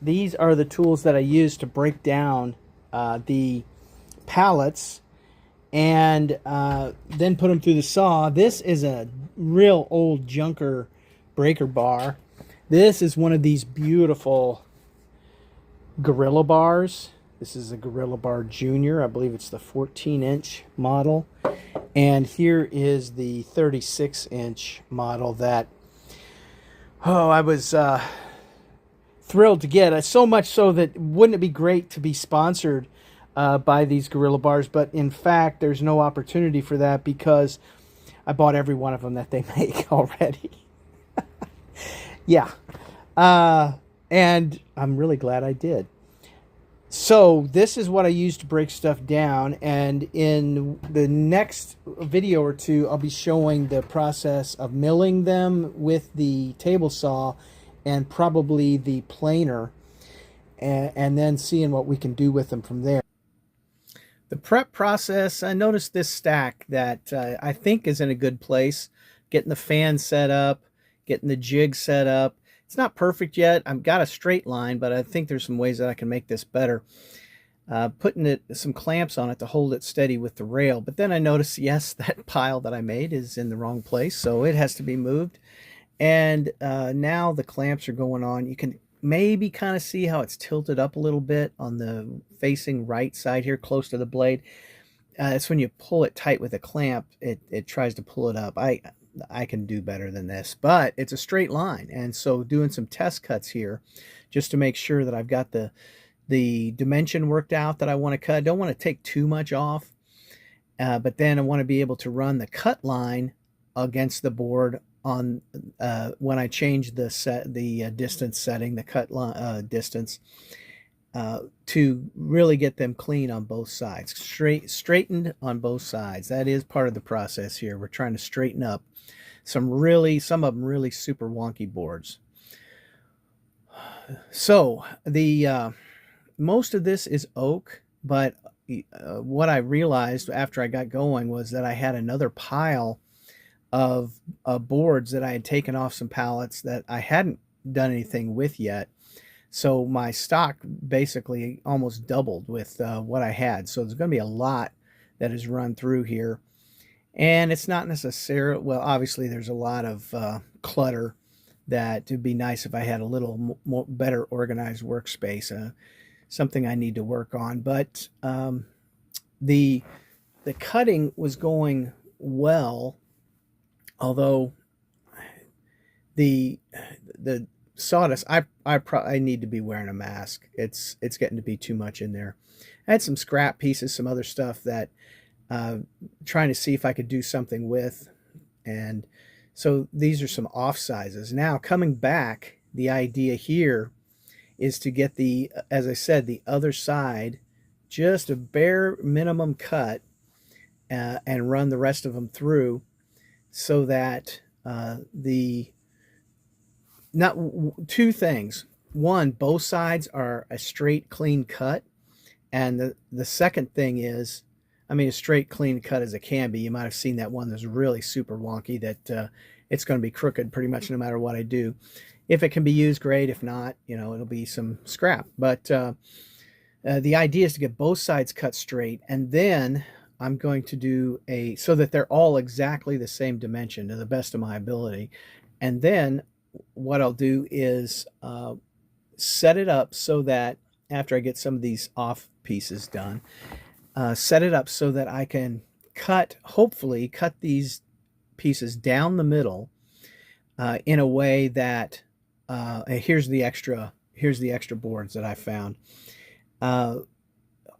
these are the tools that I use to break down the pallets and then put them through the saw. This is a real old junker breaker bar. This is one of these beautiful Gorilla bars. This is a Gorilla Bar Junior. I believe it's the 14-inch model. And here is the 36-inch model that, oh, I was thrilled to get. So much so that wouldn't it be great to be sponsored by these Gorilla Bars? But in fact, there's no opportunity for that because I bought every one of them that they make already. Yeah. And I'm really glad I did. So this is what I use to break stuff down, and in the next video or two I'll be showing the process of milling them with the table saw and probably the planer, and then seeing what we can do with them from there. The prep process, I noticed this stack that I think is in a good place. Getting the fan set up, getting the jig set up. It's not perfect yet. I've got a straight line, but I think there's some ways that I can make this better. Putting some clamps on it to hold it steady with the rail. But then I noticed, yes, that pile that I made is in the wrong place, so it has to be moved. And now the clamps are going on. You can maybe kind of see how it's tilted up a little bit on the facing right side here, close to the blade. It's when you pull it tight with a clamp, it tries to pull it up. I can do better than this, but it's a straight line. And so doing some test cuts here just to make sure that I've got the dimension worked out that I want to cut. I don't want to take too much off, but then I want to be able to run the cut line against the board on when I change the distance setting, the cut line distance, to really get them clean on both sides, straightened on both sides. That is part of the process here. We're trying to straighten up some of them really super wonky boards. So the most of this is oak, but what I realized after I got going was that I had another pile of boards that I had taken off some pallets that I hadn't done anything with yet. So my stock basically almost doubled with what I had. So there's going to be a lot that is run through here. And it's not necessarily, well, obviously there's a lot of clutter that it'd be nice if I had a little more better organized workspace, something I need to work on. But the cutting was going well, although the sawdust, I need to be wearing a mask. It's getting to be too much in there. I had some scrap pieces, some other stuff that trying to see if I could do something with, and so these are some off sizes. Now coming back, the idea here is to get the, as I said, the other side, just a bare minimum cut, and run the rest of them through so that not two things. One, both sides are a straight, clean cut. And the second thing is, I mean, as straight, clean cut as it can be. You might have seen that one that's really super wonky that it's going to be crooked pretty much no matter what I do. If it can be used, great. If not, you know, it'll be some scrap. But the idea is to get both sides cut straight, and then I'm going to do so that they're all exactly the same dimension to the best of my ability. And then what I'll do is set it up so that after I get some of these off pieces done, set it up so that I can hopefully cut these pieces down the middle in a way that here's the extra boards that I found.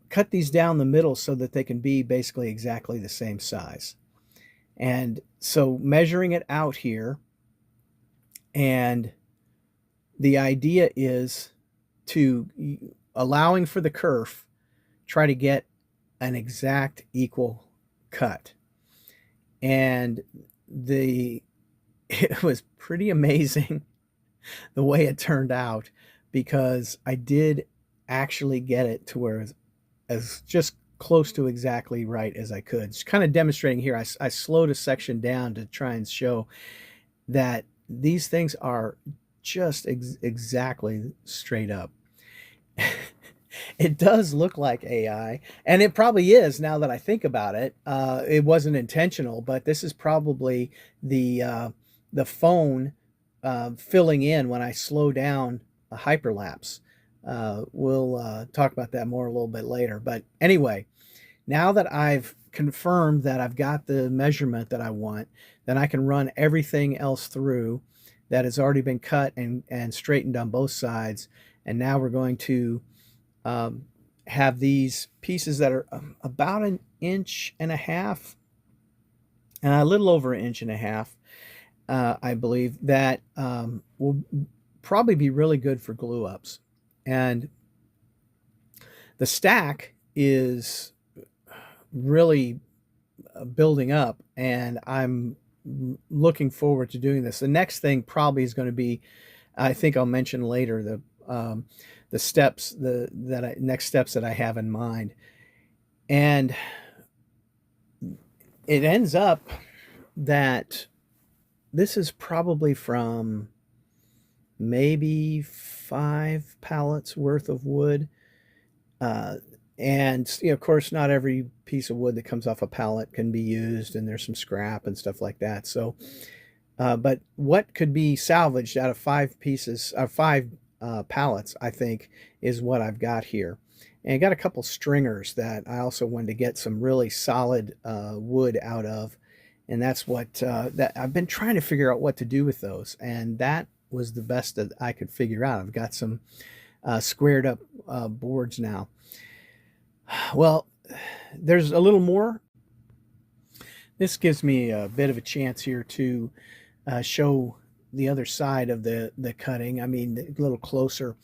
Cut these down the middle so that they can be basically exactly the same size. And so measuring it out here, and the idea is to, allowing for the kerf, try to get an exact equal cut. And it was pretty amazing the way it turned out, because I did actually get it to where as just close to exactly right as I could. Just kind of demonstrating here, I slowed a section down to try and show that these things are just exactly straight up. It does look like AI, and it probably is now that I think about it. It wasn't intentional, but this is probably the phone filling in when I slow down a hyperlapse. We'll talk about that more a little bit later. But anyway, now that I've confirmed that I've got the measurement that I want, then I can run everything else through that has already been cut and straightened on both sides. And now we're going to um, have these pieces that are about an inch and a half, a little over an inch and a half, I believe, that will probably be really good for glue ups. And the stack is really building up, and I'm looking forward to doing this. The next thing probably is going to be, I think I'll mention later, the steps, next steps that I have in mind. And it ends up that this is probably from maybe 5 pallets worth of wood. Uh, and of course, not every piece of wood that comes off a pallet can be used, and there's some scrap and stuff like that. So, but what could be salvaged out of 5 pieces, 5 pallets, I think, is what I've got here. And I got a couple stringers that I also wanted to get some really solid wood out of, and that's what that I've been trying to figure out what to do with those, and that was the best that I could figure out. I've got some squared up boards now. Well, there's a little more. This gives me a bit of a chance here to show the other side of the cutting. I mean, a little closer.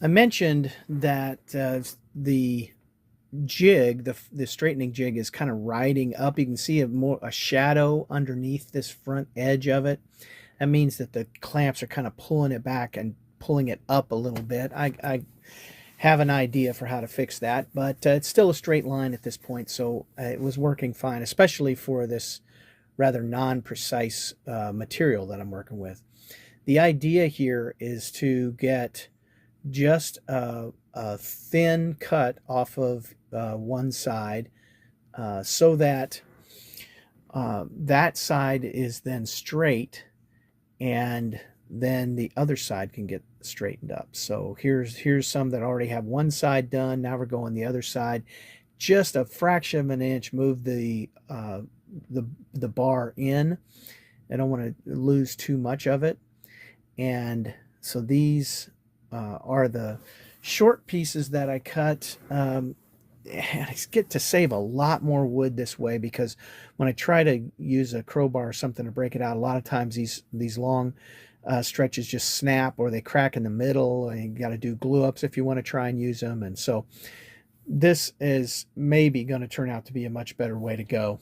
I mentioned that the jig, the straightening jig, is kind of riding up. You can see a shadow underneath this front edge of it. That means that the clamps are kind of pulling it back and pulling it up a little bit. I have an idea for how to fix that, but it's still a straight line at this point, so it was working fine, especially for this rather non-precise material that I'm working with. The idea here is to get just a thin cut off of one side so that that side is then straight, and then the other side can get straightened up. So here's some that already have one side done. Now we're going the other side. Just a fraction of an inch, move the bar in. I don't want to lose too much of it. And so these are the short pieces that I cut. I get to save a lot more wood this way, because when I try to use a crowbar or something to break it out, a lot of times these long stretches just snap, or they crack in the middle, and you got to do glue ups if you want to try and use them. And so this is maybe going to turn out to be a much better way to go.